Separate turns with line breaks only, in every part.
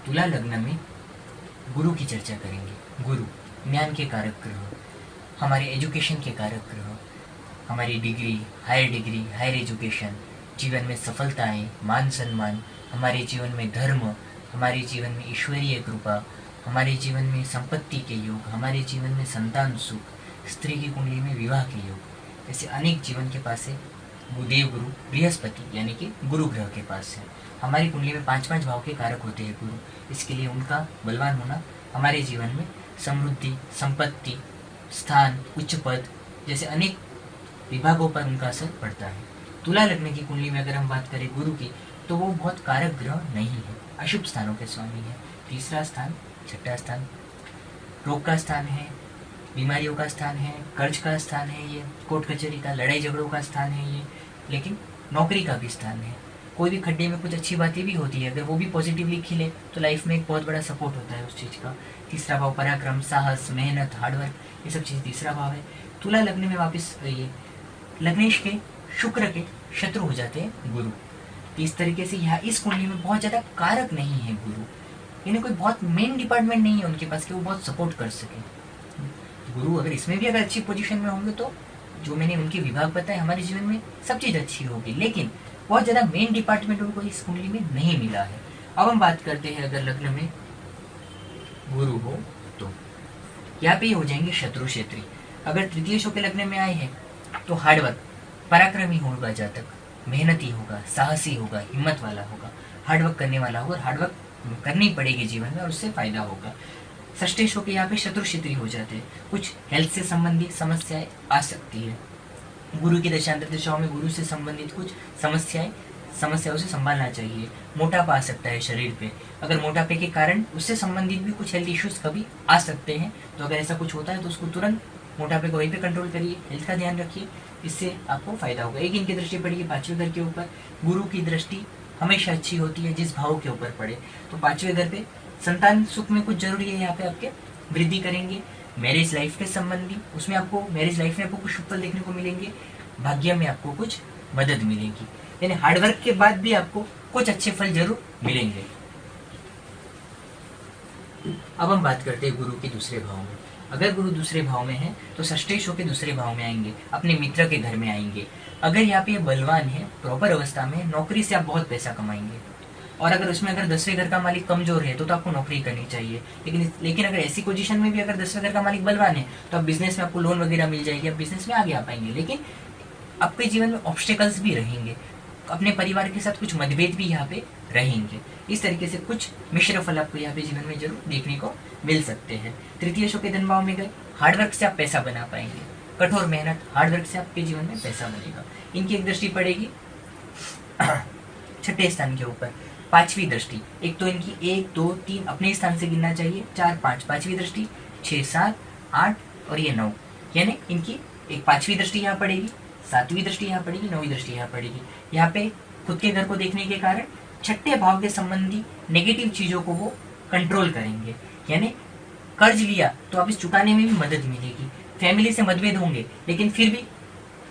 तुला लग्न में गुरु की चर्चा करेंगे। गुरु ज्ञान के कारक ग्रह, हमारे एजुकेशन के कारक ग्रह, हमारी डिग्री, हायर एजुकेशन, जीवन में सफलताएं, मान सम्मान, हमारे जीवन में धर्म, हमारे जीवन में ईश्वरीय कृपा, हमारे जीवन में संपत्ति के योग, हमारे जीवन में संतान सुख, स्त्री की कुंडली में विवाह के योग, ऐसे अनेक जीवन के पास है। देव गुरु बृहस्पति यानी कि गुरु ग्रह के पास है। हमारी कुंडली में 5 भाव के कारक होते हैं गुरु, इसके लिए उनका बलवान होना हमारे जीवन में समृद्धि, संपत्ति, स्थान, उच्च पद जैसे अनेक विभागों पर उनका असर पड़ता है। तुला लग्न की कुंडली में अगर हम बात करें गुरु की, तो वो बहुत कारक ग्रह नहीं है, अशुभ स्थानों के स्वामी है। तीसरा स्थान, छठा स्थान रोग का स्थान है, बीमारियों का स्थान है, कर्ज का स्थान है, ये कोर्ट कचहरी का, लड़ाई झगड़ों का स्थान है ये, लेकिन नौकरी का भी स्थान है। कोई भी खड्डे में कुछ अच्छी बातें भी होती है, अगर वो भी पॉजिटिवली खिले तो लाइफ में एक बहुत बड़ा सपोर्ट होता है उस चीज़ का। तीसरा भाव पराक्रम, साहस, मेहनत, हार्डवर्क, ये सब चीज़ तीसरा भाव है। तुला लग्न में वापस ये लग्नेश के शुक्र के शत्रु हो जाते हैं गुरु। तो इस तरीके से यहाँ इस कुंडली में बहुत ज़्यादा कारक नहीं है गुरु, यानी कोई बहुत मेन डिपार्टमेंट नहीं है उनके पास कि वो बहुत सपोर्ट कर सके। गुरु अगर इसमें भी अगर अच्छी पोजीशन में होंगे तो जो मैंने उनके विभाग बताए हमारे जीवन में सब चीज़ अच्छी होगी, लेकिन बहुत ज़्यादा मेन डिपार्टमेंट उनको इस कुंडली में नहीं मिला है। अब हम बात करते हैं अगर लग्न में गुरु हो तो यहाँ पे हो जाएंगे शत्रु क्षेत्री। अगर तृतीय शो के लग्न में आए हैं तो हार्डवर्क, पराक्रमी होगा जातक, मेहनती होगा, साहसी होगा, हिम्मत वाला होगा, हार्डवर्क करने वाला होगा और हार्डवर्क करनी पड़ेगी जीवन में और उससे फायदा होगा। षष्ठेश होकर यहाँ पे शत्रु क्षेत्री हो जाते हैं, कुछ हेल्थ से संबंधित समस्याएं आ सकती है। गुरु की दशांतर दिशाओं में गुरु से संबंधित कुछ समस्याओं से संभालना चाहिए। मोटापा आ सकता है शरीर पे, अगर मोटापे के कारण उससे संबंधित भी कुछ हेल्थ इश्यूज कभी आ सकते हैं, तो अगर ऐसा कुछ होता है तो उसको तुरंत मोटापे को वहीं पे कंट्रोल करिए, हेल्थ का ध्यान रखिए, इससे आपको फायदा होगा। एक इनकी दृष्टि पड़ेगी 5वें घर के ऊपर। गुरु की दृष्टि हमेशा अच्छी होती है जिस भाव के ऊपर पड़े, तो 5वें घर पे संतान सुख में कुछ जरूरी है, यहाँ पे आपके वृद्धि करेंगे। मैरिज लाइफ के संबंधी उसमें आपको मैरिज लाइफ में आपको कुछ शुभ फल देखने को मिलेंगे, भाग्य में आपको कुछ मदद मिलेगी, यानी हार्डवर्क के बाद भी आपको कुछ अच्छे फल जरूर मिलेंगे। अब हम बात करते हैं गुरु के दूसरे भाव में। अगर गुरु दूसरे भाव में है तो षष्ठेश होकर दूसरे भाव में आएंगे, अपने मित्र के घर में आएंगे। अगर यहाँ पे बलवान है, प्रॉपर अवस्था में, नौकरी से आप बहुत पैसा कमाएंगे, और अगर उसमें अगर 10वें घर का मालिक कमजोर है तो आपको नौकरी करनी चाहिए। लेकिन अगर ऐसी पोजीशन में भी अगर 10वें घर का मालिक बलवान है तो आप बिजनेस में आपको लोन वगैरह मिल जाएगी, आप बिजनेस में आगे आ पाएंगे। लेकिन आपके जीवन में ऑब्स्टिकल्स भी रहेंगे, अपने परिवार के साथ कुछ मतभेद भी यहाँ पे रहेंगे। इस तरीके से कुछ मिश्र फल आपको यहाँ पे जीवन में जरूर देखने को मिल सकते हैं। तृतीय शो के धन भाव में गए, हार्डवर्क से आप पैसा बना पाएंगे, कठोर मेहनत, हार्डवर्क से आपके जीवन में पैसा बनेगा। इनकी एक दृष्टि पड़ेगी 6ठे स्थान के ऊपर, 5वीं दृष्टि। एक तो इनकी 1, 2, 3 अपने स्थान से गिनना चाहिए, 4, 5 5वीं दृष्टि, 6, 7, 8 और ये 9, यानी इनकी एक 5वीं दृष्टि यहाँ पड़ेगी, 7वीं दृष्टि यहाँ पड़ेगी, 9वीं दृष्टि यहाँ पड़ेगी। यहाँ पे खुद के घर को देखने के कारण 6ठे भाव के संबंधी नेगेटिव चीजों को वो कंट्रोल करेंगे, यानी कर्ज लिया तो आप इस चुकाने में भी मदद मिलेगी। फैमिली से मतभेद होंगे लेकिन फिर भी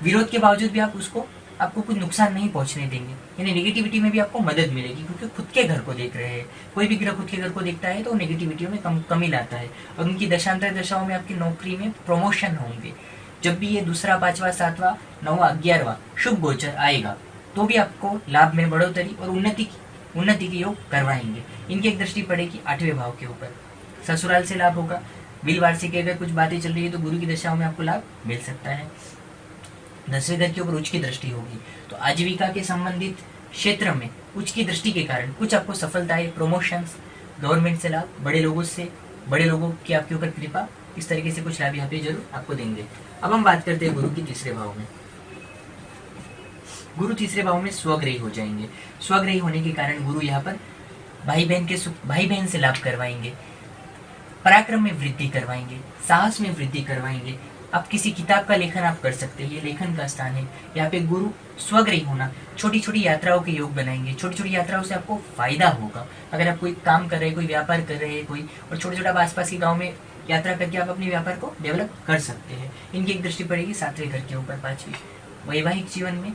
विरोध के बावजूद भी आपको कुछ नुकसान नहीं पहुंचने देंगे, यानी नेगेटिविटी में भी आपको मदद मिलेगी, क्योंकि खुद के घर को देख रहे हैं। कोई भी ग्रह खुद के घर को देखता है तो नेगेटिविटी में कमी लाता है। और उनकी दशांतर दशाओं में आपकी नौकरी में प्रमोशन होंगे। जब भी ये 2रा, 5वां, 7वां, 9वां, 11वां शुभ गोचर आएगा तो भी आपको लाभ में बढ़ोतरी और उन्नति के योग करवाएंगे। इनकी एक दृष्टि पड़ेगी 8वें भाव के ऊपर, ससुराल से लाभ होगा। बिल वार्षिक अगर कुछ बातें चल रही है तो गुरु की दशाओं में आपको लाभ मिल सकता है। 10वें घर के ऊपर उच्च की दृष्टि होगी तो आजीविका के संबंधित क्षेत्र में उच्च की दृष्टि के कारण कुछ आपको सफलताएं, प्रमोशंस, गवर्नमेंट से लाभ, बड़े लोगों की आपके ऊपर कृपा, इस तरीके से कुछ लाभ यहाँ पे जरूर आपको देंगे। अब हम बात करते हैं गुरु की तीसरे भाव में। गुरु तीसरे भाव में स्वग्रही हो जाएंगे। स्वग्रही होने के कारण गुरु यहाँ पर भाई बहन से लाभ करवाएंगे, पराक्रम में वृद्धि करवाएंगे, साहस में वृद्धि करवाएंगे। आप किसी किताब का लेखन आप कर सकते हैं, ये लेखन का स्थान है। यहाँ पे गुरु स्वग्रही होना छोटी छोटी यात्राओं के योग बनाएंगे। छोटी छोटी यात्राओं से आपको फायदा होगा। अगर आप कोई काम कर रहे हैं, कोई व्यापार कर रहे हैं कोई, और छोटे छोटा आसपास के गाँव में यात्रा करके आप अपने व्यापार को डेवलप कर सकते हैं। इनकी एक दृष्टि पड़ेगी 7वें घर के ऊपर, 5वीं। वैवाहिक जीवन में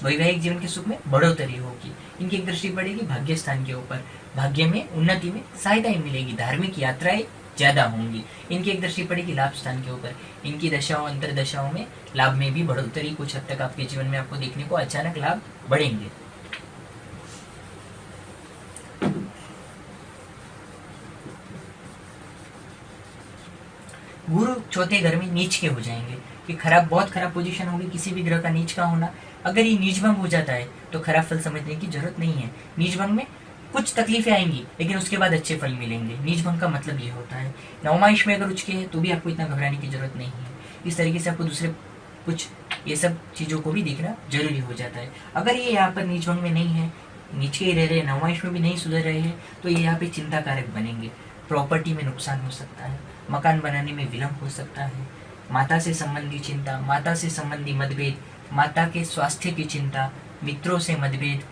वैवाहिक जीवन के सुख में बढ़ोतरी होगी। इनकी एक दृष्टि पड़ेगी भाग्य स्थान के ऊपर, भाग्य में उन्नति में सहायता मिलेगी, धार्मिक यात्राएं ज्यादा होंगी। इनकी एक दृष्टि पड़ेगी लाभ स्थान के ऊपर, इनकी दशाओं अंतर दशाओं में लाभ में भी बढ़ोतरी कुछ हद तक आपके जीवन में आपको देखने को अचानक लाभ बढ़ेंगे। गुरु चौथे घर में नीच के हो जाएंगे, कि खराब, बहुत खराब पोजीशन होगी किसी भी ग्रह का नीच का होना। अगर ये नीच भंग हो जाता है तो खराब फल समझने की जरूरत नहीं है। नीच भंग में कुछ तकलीफें आएंगी लेकिन उसके बाद अच्छे फल मिलेंगे। नीच भंग का मतलब ये होता है। नवमाइश में अगर उच के है तो भी आपको इतना घबराने की जरूरत नहीं है। इस तरीके से आपको दूसरे कुछ ये सब चीज़ों को भी देखना जरूरी हो जाता है। अगर ये यहाँ पर नीच भंग में नहीं है, नीचे ही रह रहे, नवमाइश में भी नहीं सुधर रहे हैं, तो ये यहाँ पे चिंता कारक बनेंगे। प्रॉपर्टी में नुकसान हो सकता है, मकान बनाने में विलम्ब हो सकता है, माता से संबंधी चिंता, माता से संबंधी मतभेद, माता के स्वास्थ्य की चिंता, मित्रों से मतभेद,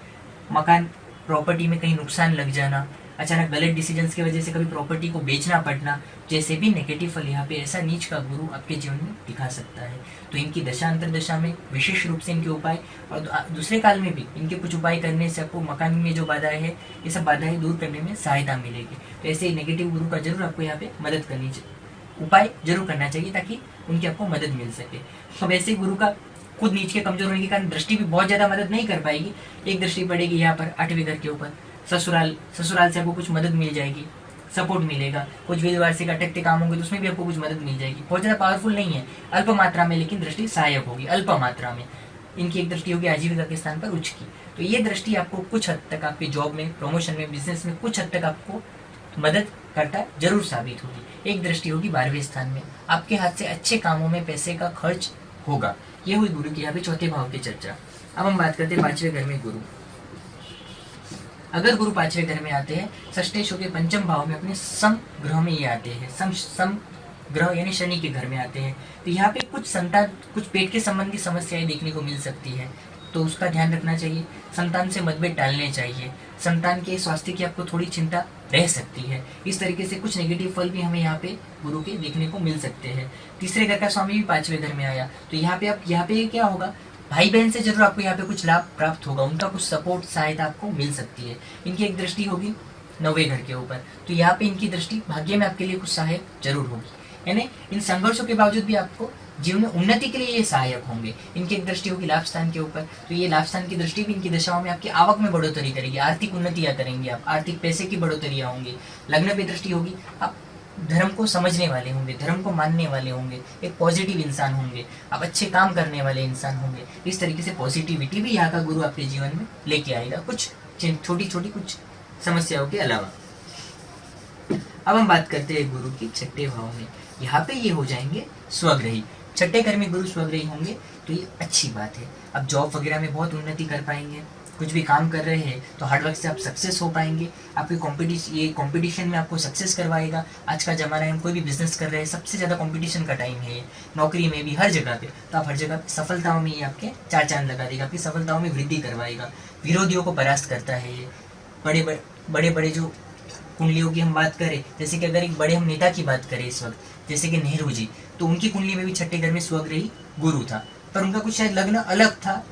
मकान प्रॉपर्टी में कहीं नुकसान लग जाना, अचानक गलत डिसीजंस की वजह से कभी प्रॉपर्टी को बेचना पड़ना, जैसे भी नेगेटिव फल यहाँ पे ऐसा नीच का गुरु आपके जीवन में दिखा सकता है। तो इनकी दशा अंतर दशा में विशेष रूप से इनके उपाय और दूसरे काल में भी इनके कुछ उपाय करने से आपको मकान में जो बाधाएं है ये सब बाधाएं दूर करने में सहायता मिलेगी। तो ऐसे नेगेटिव गुरु का जरूर आपको यहाँ पे मदद करनी चाहिए, उपाय जरूर करना चाहिए ताकि उनकी आपको मदद मिल सके। तो वैसे गुरु का खुद नीच के कमजोर होने के कारण दृष्टि भी बहुत ज्यादा मदद नहीं कर पाएगी। एक दृष्टि पड़ेगी यहाँ पर 8वें घर के ऊपर, ससुराल से आपको कुछ मदद मिल जाएगी, सपोर्ट मिलेगा। कुछ विधवार्षिक अटकते काम होंगे तो उसमें भी आपको कुछ मदद मिल जाएगी। बहुत ज्यादा पावरफुल नहीं है, अल्प मात्रा में, लेकिन दृष्टि सहायक होगी अल्प मात्रा में। इनकी एक दृष्टि होगी आजीविका के स्थान पर उच्च की। तो ये दृष्टि आपको कुछ हद तक आपकी जॉब में, प्रमोशन में, बिजनेस में कुछ हद तक आपको मदद करता जरूर साबित होगी। एक दृष्टि होगी 12वें स्थान में, आपके हाथ से अच्छे कामों में पैसे का खर्च होगा। ये हुई गुरु की यहाँ पे चौथे भाव की चर्चा। अब हम बात करते हैं 5वें घर में गुरु। अगर गुरु 5वें घर में आते हैं, षष्ठेश के पंचम भाव में अपने सम ग्रह में ये आते हैं, सम ग्रह यानी शनि के घर में आते हैं, तो यहाँ पे कुछ संतान, कुछ पेट के संबंधी समस्याएं देखने को मिल सकती है, तो उसका ध्यान रखना चाहिए। संतान से मतभेद टालने चाहिए, संतान के स्वास्थ्य की आपको थोड़ी चिंता रह सकती है। इस तरीके से कुछ नेगेटिव फल भी हमें यहाँ पे गुरु के देखने को मिल सकते हैं। तीसरे घर का स्वामी भी 5वें घर में आया, तो यहाँ पे क्या होगा, भाई बहन से जरूर आपको यहाँ पे कुछ लाभ प्राप्त होगा, उनका कुछ सपोर्ट सहायता आपको मिल सकती है। इनकी एक दृष्टि होगी 9वें घर के ऊपर, तो यहाँ पे इनकी दृष्टि भाग्य में आपके लिए कुछ सहायक जरूर होगी। यानी इन संघर्षों के बावजूद भी आपको जीवन में उन्नति के लिए ये सहायक होंगे। इनकी एक दृष्टि होगी लाभ स्थान के ऊपर, तो ये लाभ स्थान की दृष्टि भी इनकी दशाओं में आपकी आवक में बढ़ोतरी करेगी, आर्थिक उन्नतियां करेंगे आप, आर्थिक पैसे की बढ़ोतरियां होंगी। लग्न पे दृष्टि होगी, आप धर्म को समझने वाले होंगे, धर्म को मानने वाले होंगे, एक पॉजिटिव इंसान होंगे, आप अच्छे काम करने वाले इंसान होंगे। इस तरीके से पॉजिटिविटी भी यहाँ का गुरु आपके जीवन में लेके आएगा, कुछ छोटी छोटी कुछ समस्याओं के अलावा। अब हम बात करते हैं गुरु की 6ठे भाव में। यहाँ पे ये हो जाएंगे स्वग्रही। 6ठे घर में गुरु स्वग्रही होंगे तो ये अच्छी बात है। अब जॉब वगैरह में बहुत उन्नति कर पाएंगे, कुछ भी काम कर रहे हैं तो हार्डवर्क से आप सक्सेस हो पाएंगे। आपके कंपटीशन में आपको सक्सेस करवाएगा। आज का जमाना है, हम कोई भी बिजनेस कर रहे हैं, सबसे ज़्यादा कंपटीशन का टाइम है, नौकरी में भी, हर जगह पे, तो आप हर जगह पे सफलताओं में ये आपके 4 चांद लगा देगा, आपकी सफलताओं में वृद्धि करवाएगा। विरोधियों को परास्त करता है ये। बड़े बड़े जो कुंडलियों की हम बात करें, जैसे कि अगर एक बड़े हम नेता की बात करें इस वक्त, जैसे कि नेहरू जी, तो उनकी कुंडली में भी 6ठे घर में स्वग्रही गुरु था, पर उनका कुछ शायद लग्न अलग था,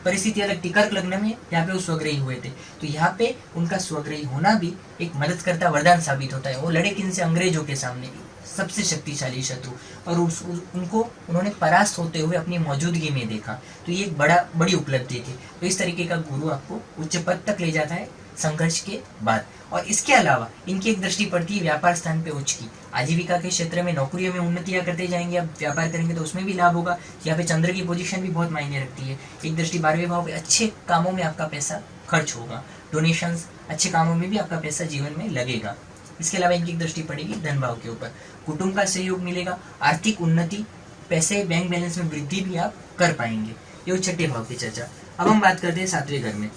परिस्थिति अलग थी, कर्क लग्न में यहाँ पे वो स्वग्रही हुए थे। तो यहाँ पे उनका स्वग्रही होना भी एक मदद करता वरदान साबित होता है। वो लड़े किनसे, अंग्रेजों के सामने, सबसे शक्तिशाली शत्रु, और उनको उन्होंने परास्त होते हुए अपनी मौजूदगी में देखा, तो ये एक बड़ी उपलब्धि थी। तो इस तरीके का गुरु आपको उच्च पद तक ले जाता है संघर्ष के बाद। और इसके अलावा इनकी एक दृष्टि पड़ती है व्यापार स्थान पे उच्च की। आजीविका के क्षेत्र में, नौकरियों में उन्नतियां करते जाएंगे, आप व्यापार करेंगे तो उसमें भी लाभ होगा। यहाँ पे चंद्र की पोजीशन भी बहुत मायने रखती है। एक दृष्टि 12वें भाव पे, अच्छे कामों में आपका पैसा खर्च होगा, डोनेशंस, अच्छे कामों में भी आपका पैसा जीवन में लगेगा। इसके अलावा इनकी दृष्टि पड़ेगी धन भाव के ऊपर, कुटुंब का सहयोग मिलेगा, आर्थिक उन्नति, पैसे बैंक बैलेंस में वृद्धि भी आप कर पाएंगे। ये 6ठे भाव की चर्चा। अब हम बात करते हैं 7वें घर में।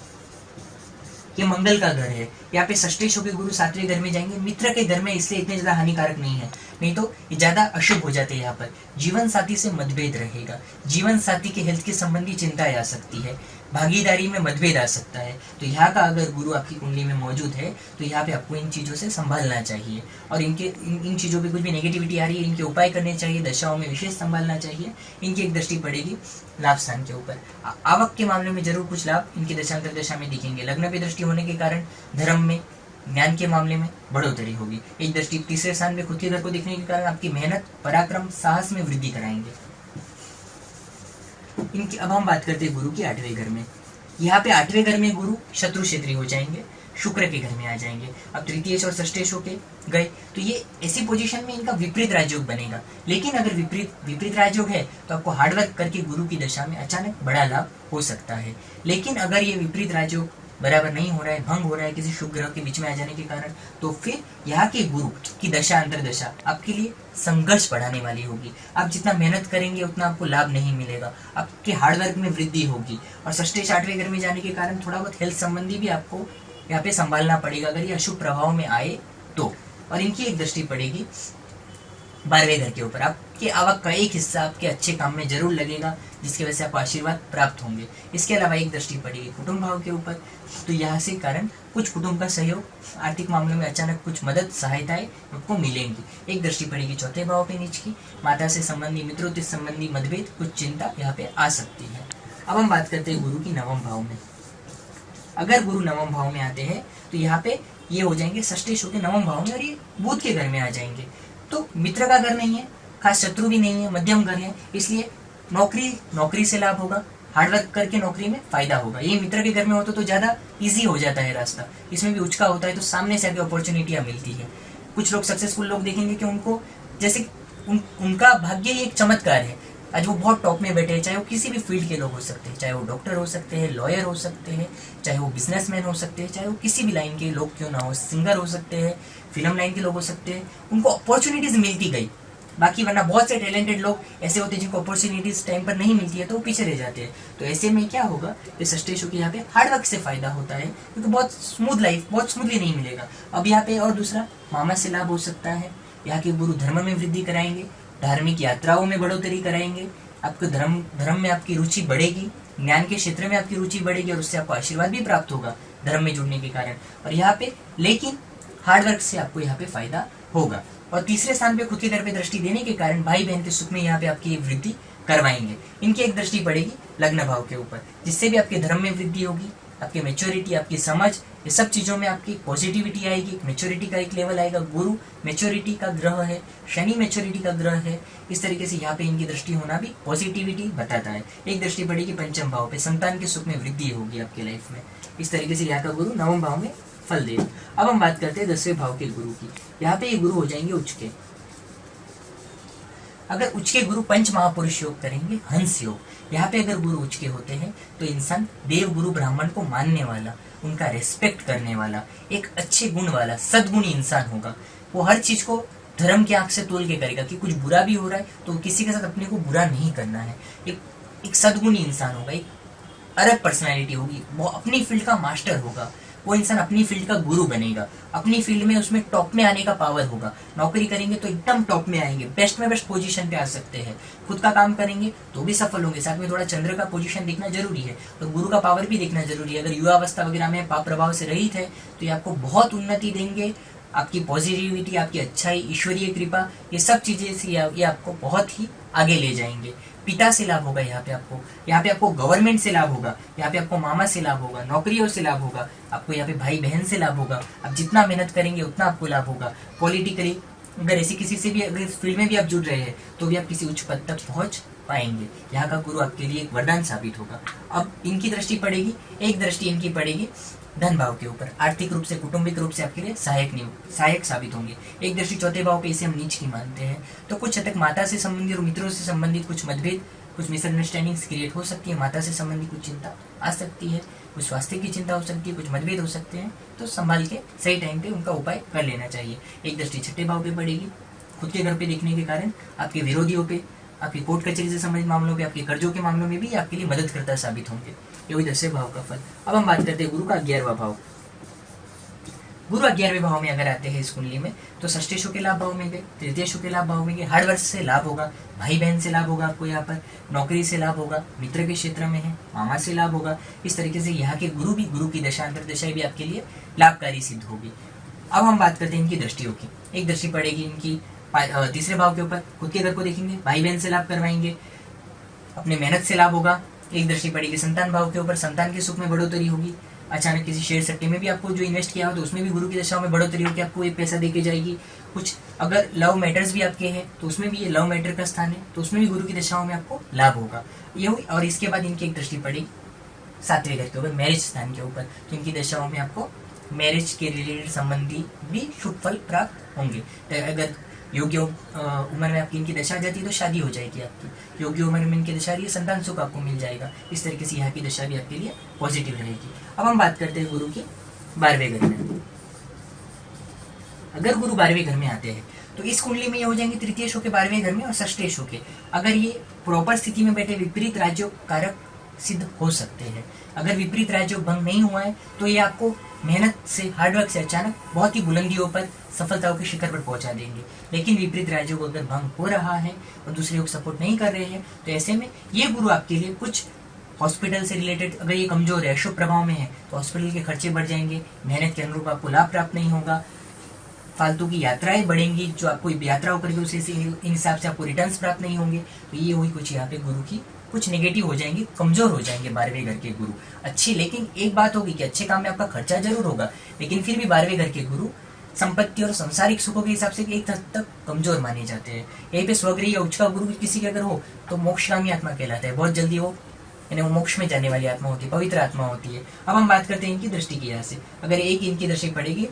ये मंगल का घर है, यहाँ पे षष्ठेश के गुरु 7वें घर में जाएंगे। मित्र के घर में इसलिए इतने ज्यादा हानिकारक नहीं है, नहीं तो ये ज्यादा अशुभ हो जाते हैं। यहाँ पर जीवन साथी से मतभेद रहेगा, जीवन साथी के हेल्थ के संबंधी चिंताएं आ सकती है, भागीदारी में मतभेद आ सकता है। तो यहाँ का अगर गुरु आपकी कुंडली में मौजूद है तो यहाँ पे आपको इन चीज़ों से संभालना चाहिए, और इन चीज़ों पे कुछ भी नेगेटिविटी आ रही है इनके उपाय करने चाहिए, दशाओं में विशेष संभालना चाहिए। इनकी एक दृष्टि पड़ेगी लाभ स्थान के ऊपर। आवक के मामले में जरूर कुछ लाभ इनकी दशांतर दशा में दिखेंगे। लग्न पे दृष्टि होने के कारण धर्म में, ज्ञान के मामले में बढ़ोतरी होगी। एक दृष्टि तीसरे स्थान में खुद के घर को देखने के कारण आपकी मेहनत, पराक्रम, साहस में वृद्धि कराएंगे। इनकी अब हम बात करते हैं गुरु की 8वें घर में। यहाँ पे 8वें घर में गुरु शत्रु क्षेत्री हो जाएंगे, शुक्र के घर में आ जाएंगे। अब तृतीयेश और षष्ठेश होके गए तो ये ऐसी पोजीशन में इनका विपरीत राजयोग बनेगा। लेकिन अगर विपरीत राजयोग है तो आपको हार्डवर्क करके गुरु की दशा में अचानक बड़ा लाभ हो सकता है। लेकिन अगर ये विपरीत राजयोग बराबर नहीं हो रहा है, भंग हो रहा है किसी शुभ ग्रह के बीच में आ जाने के कारण, तो फिर यहाँ के गुरु की दशा अंतरदशा आपके लिए संघर्ष बढ़ाने वाली होगी। आप जितना मेहनत करेंगे उतना आपको लाभ नहीं मिलेगा, आपके हार्डवर्क में वृद्धि होगी। और षष्ठेश 8वें घर में जाने के कारण थोड़ा बहुत हेल्थ संबंधी भी आपको यहाँ पे संभालना पड़ेगा अगर ये अशुभ प्रभाव में आए तो। और इनकी एक दृष्टि पड़ेगी 12वें घर के ऊपर। आपके आवक का एक हिस्सा आपके अच्छे काम में जरूर लगेगा, जिसकी वजह से आपको आशीर्वाद प्राप्त होंगे। इसके अलावा एक दृष्टि पड़ेगी कुटुंब भाव के ऊपर, तो यहाँ से कारण कुछ कुटुंब का सहयोग, आर्थिक मामलों में अचानक कुछ मदद, सहायताएं आपको मिलेंगी। एक दृष्टि पड़ेगी चौथे भाव पे नीच की, माता से संबंधी, मित्रों से संबंधी मतभेद, कुछ चिंता यहाँ पे आ सकती है। अब हम बात करते हैं गुरु की 9वें भाव में। अगर गुरु 9वें भाव में आते हैं तो यहाँ पे ये हो जाएंगे षष्ठेश होकर 9वें भाव में, और ये बुध के घर में आ जाएंगे। तो मित्र का घर नहीं है, खास शत्रु भी नहीं है, मध्यम घर है, इसलिए नौकरी से लाभ होगा, हार्डवर्क करके नौकरी में फायदा होगा। ये मित्र के घर में होता तो ज्यादा इजी हो जाता है रास्ता, इसमें भी उचका होता है तो सामने से आगे अपॉर्चुनिटियां मिलती है। कुछ लोग सक्सेसफुल लोग देखेंगे कि उनको जैसे उनका भाग्य ही एक चमत्कार है। आज वो बहुत टॉप में बैठे हैं, चाहे वो किसी भी फील्ड के लोग हो सकते हैं, चाहे वो डॉक्टर हो सकते हैं, लॉयर हो सकते हैं, चाहे वो बिजनेसमैन हो सकते हैं, चाहे वो किसी भी लाइन के लोग क्यों ना हो, सिंगर हो सकते हैं, फिल्म लाइन के लोग हो सकते हैं, उनको अपॉर्चुनिटीज मिलती गई। बाकी वरना बहुत से टैलेंटेड लोग ऐसे होते हैं जिनको अपॉर्चुनिटीज टाइम पर नहीं मिलती है तो वो पीछे रह जाते हैं। तो ऐसे में क्या होगा कि षष्ठेश के यहाँ पे हार्डवर्क से फायदा होता है, क्योंकि बहुत स्मूथ लाइफ बहुत स्मूथली नहीं मिलेगा। अब यहाँ पे और दूसरा मामा से लाभ हो सकता है। यहाँ के गुरु धर्म में वृद्धि कराएंगे, धार्मिक यात्राओं में बढ़ोतरी कराएंगे, आपको धर्म में आपकी रुचि बढ़ेगी, ज्ञान के क्षेत्र में आपकी रुचि बढ़ेगी, और उससे आपको आशीर्वाद भी प्राप्त होगा धर्म में जुड़ने के कारण। और यहाँ पे लेकिन हार्डवर्क से आपको यहाँ पे फायदा होगा। और तीसरे स्थान पे खुद के घर पे दृष्टि देने के कारण भाई बहन के सुख में यहाँ पे आपकी वृद्धि करवाएंगे। इनकी एक दृष्टि पड़ेगी लग्न भाव के ऊपर, जिससे भी आपके धर्म में वृद्धि होगी, आपकी मेच्योरिटी, आपकी समझ, ये सब चीज़ों में आपकी पॉजिटिविटी आएगी, मेच्योरिटी का एक लेवल आएगा। गुरु मेच्योरिटी का ग्रह है, शनि मेच्योरिटी का ग्रह है, इस तरीके से यहाँ पे इनकी दृष्टि होना भी पॉजिटिविटी बताता है। एक दृष्टि पड़ेगी पंचम भाव पे, संतान के सुख में वृद्धि होगी आपके लाइफ में। इस तरीके से यहाँ का गुरु 9वें भाव में फल देगा। अब हम बात करते हैं 10वें भाव के गुरु की। यहाँ पे ये गुरु हो जाएंगे उच्च के। अगर उच्च के गुरु पंच महापुरुष योग करेंगे, हंस योग। यहाँ पे अगर गुरु उच्च के होते हैं तो इंसान देव गुरु ब्राह्मण को मानने वाला, उनका रेस्पेक्ट करने वाला, एक अच्छे गुण वाला, सद्गुणी इंसान होगा। वो हर चीज को धर्म की आंख से तोल के करेगा कि कुछ बुरा भी हो रहा है तो किसी के साथ अपने को बुरा नहीं करना है। एक सद्गुणी इंसान होगा, एक अलग पर्सनैलिटी होगी, वो अपनी फील्ड का मास्टर होगा। वो इंसान अपनी फील्ड का गुरु बनेगा, अपनी फील्ड में उसमें टॉप में आने का पावर होगा। नौकरी करेंगे तो एकदम टॉप में आएंगे, बेस्ट में बेस्ट पोजीशन पे आ सकते हैं। खुद का काम करेंगे तो भी सफल होंगे। साथ में थोड़ा चंद्र का पोजीशन देखना जरूरी है और गुरु का पावर भी देखना जरूरी है। अगर युवा अवस्था वगैरह में पाप प्रभाव से रहित है तो ये आपको बहुत उन्नति देंगे। आपकी पॉजिटिविटी, आपकी अच्छाई, ईश्वरीय कृपा, ये सब चीजें से ये आपको बहुत ही आगे ले जाएंगे। पिता से लाभ होगा यहाँ पे आपको गवर्नमेंट से लाभ होगा, यहाँ पे आपको मामा से लाभ होगा, नौकरियों से लाभ होगा, आपको यहाँ पे भाई बहन से लाभ होगा। आप जितना मेहनत करेंगे उतना आपको लाभ होगा। पॉलिटिकली अगर ऐसी किसी से भी, अगर इस फील्ड में भी आप जुड़ रहे हैं तो भी आप किसी उच्च पद तक पहुंच पाएंगे। यहाँ का गुरु आपके लिए एक वरदान साबित होगा। अब इनकी दृष्टि पड़ेगी, एक दृष्टि इनकी पड़ेगी धन भाव के ऊपर। आर्थिक रूप से, कौटुंबिक रूप से आपके लिए सहायक साबित होंगे। एक दृष्टि चौथे भाव पे, इसे हम नीच की मानते हैं। तो कुछ हद तक माता से संबंधित और मित्रों से संबंधित कुछ मतभेद, कुछ मिसअंडरस्टैंडिंग्स क्रिएट हो सकती है। माता से संबंधित कुछ चिंता आ सकती है, कुछ स्वास्थ्य की चिंता हो सकती है, कुछ मतभेद हो सकते हैं। तो संभाल के सही टाइम पे उनका उपाय कर लेना चाहिए। एक दृष्टि छठे भाव पे पड़ेगी। खुद के घर पे देखने के कारण आपके विरोधियों पे, आपकी कोर्ट कचहरी से संबंधित मामलों पे, आपके कर्जों के मामलों में भी आपके लिए मदद करता साबित होंगे। ये हुई 10वें भाव का फल। अब हम बात करते हैं गुरु का 11वां भाव। गुरु 11वें भाव में अगर आते हैं इस कुंडली में, तो षष्ठेशु के लाभ भाव में गए, तृतीयशु के लाभ भाव में गए, हार्ड वर्क से लाभ होगा, भाई बहन से लाभ होगा आपको, यहाँ पर नौकरी से लाभ होगा, मित्र के क्षेत्र में है, मामा से लाभ होगा। इस तरीके से यहाँ के गुरु भी, गुरु की दशा अंतर दशाएं भी आपके लिए लाभकारी सिद्ध होगी। अब हम बात करते हैं इनकी दृष्टियों की। एक दृष्टि पड़ेगी इनकी तीसरे भाव के ऊपर, खुद के घर को देखेंगे, भाई बहन से लाभ करवाएंगे, अपने मेहनत से लाभ होगा। एक दृष्टि पड़ेगी संतान भाव के ऊपर, संतान के सुख में बढ़ोतरी होगी। अचानक किसी शेयर सट्टे में भी आपको जो इन्वेस्ट किया हो तो उसमें भी गुरु की दशाओं में बढ़ोतरी होगी, आपको ये पैसा देके जाएगी। कुछ अगर लव मैटर्स भी आपके हैं तो उसमें भी ये लव मैटर का स्थान है, तो उसमें भी गुरु की दशाओं में आपको लाभ होगा, ये हुई। और इसके बाद इनकी एक दृष्टि पड़ेगी 7वें घर के ऊपर, मैरिज स्थान के ऊपर, तो इनकी दशाओं में आपको मैरिज के रिलेटेड संबंधी भी शुभ फल प्राप्त होंगे। अगर योग्य उम्र में आपकी इनकी दशा आ जाती है तो शादी हो जाएगी आपकी, योग्य उम्र में इनकी दशा आ रही है संतान सुख आपको मिल जाएगा। इस तरीके से यहाँ की दशा भी आपके लिए पॉजिटिव रहेगी। अब हम बात करते हैं गुरु की 12वें घर में। अगर गुरु 12वें घर में आते हैं तो इस कुंडली में ये हो जाएंगे तृतीयशु के 12वें घर में और षष्ठेशु के। अगर ये प्रॉपर स्थिति में बैठे विपरीत राज्यों कारक सिद्ध हो सकते हैं। अगर विपरीत राज्यों भंग नहीं हुआ है तो ये आपको मेहनत से, हार्डवर्क से अचानक बहुत ही बुलंदियों पर, सफलताओं के शिखर पर पहुंचा देंगे। लेकिन विपरीत राज्यों को अगर भंग हो रहा है और दूसरे लोग सपोर्ट नहीं कर रहे हैं तो ऐसे में ये गुरु आपके लिए कुछ हॉस्पिटल से रिलेटेड, अगर ये कमजोर है, शुभ प्रभाव में है, तो हॉस्पिटल के खर्चे बढ़ जाएंगे, मेहनत के अनुरूप आपको लाभ प्राप्त नहीं होगा, फालतू की यात्राएं बढ़ेंगी, जो आपको यात्राओं करेंगे उसे इन हिसाब से आपको रिटर्न्स प्राप्त नहीं होंगे। तो ये हुई कुछ यहाँ पे गुरु की कुछ नेगेटिव हो जाएंगे, कमजोर हो जाएंगे 12वें घर के गुरु। अच्छी, लेकिन एक बात होगी कि अच्छे काम में आपका खर्चा जरूर होगा, लेकिन फिर भी 12वें घर के गुरु संपत्ति और संसारिक सुखों के हिसाब से एक हद तक कमजोर माने जाते हैं। यहीं पे स्वगृह या उच्च का गुरु किसी के अगर हो तो मोक्षगामी आत्मा कहलाता है, बहुत जल्दी वो यानी वो मोक्ष में जाने वाली आत्मा होती है, पवित्र आत्मा होती है। अब हम बात करते हैं इनकी दृष्टि की। यहाँ से अगर एक इनकी दृष्टि पड़ेगी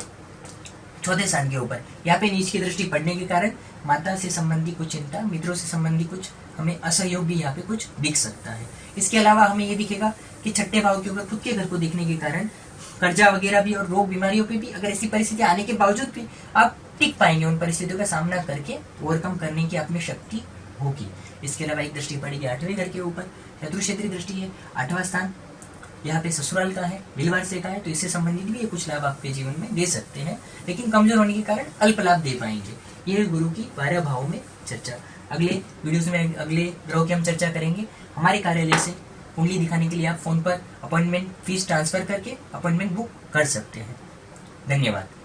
चौथे स्थान के ऊपर, यहाँ पे नीच की दृष्टि पड़ने के कारण माता से संबंधी कुछ चिंता, मित्रों से संबंधी कुछ हमें असहयोग भी यहाँ पे कुछ दिख सकता है। इसके अलावा हमें ये दिखेगा कि छठे भाव के ऊपर खुद के घर को देखने के कारण कर्जा वगैरह भी और रोग बीमारियों पे भी, अगर ऐसी परिस्थिति आने के बावजूद भी आप टिक पाएंगे, उन परिस्थितियों का सामना करके ओवरकम करने की आप में शक्ति होगी। इसके अलावा एक दृष्टि पड़ेगी 8वें घर के ऊपर, शत्रु क्षेत्रीय दृष्टि है, 8वां स्थान यहाँ पे ससुराल का है, बिलवार से का है, तो इससे संबंधित भी ये कुछ लाभ आपके जीवन में दे सकते हैं, लेकिन कमजोर होने के कारण अल्प लाभ दे पाएंगे। ये है गुरु की 12 भावों में चर्चा। अगले वीडियोस में अगले ग्रहों की हम चर्चा करेंगे। हमारे कार्यालय से कुंडली दिखाने के लिए आप फोन पर अपॉइंटमेंट फीस ट्रांसफर करके अपॉइंटमेंट बुक कर सकते हैं। धन्यवाद।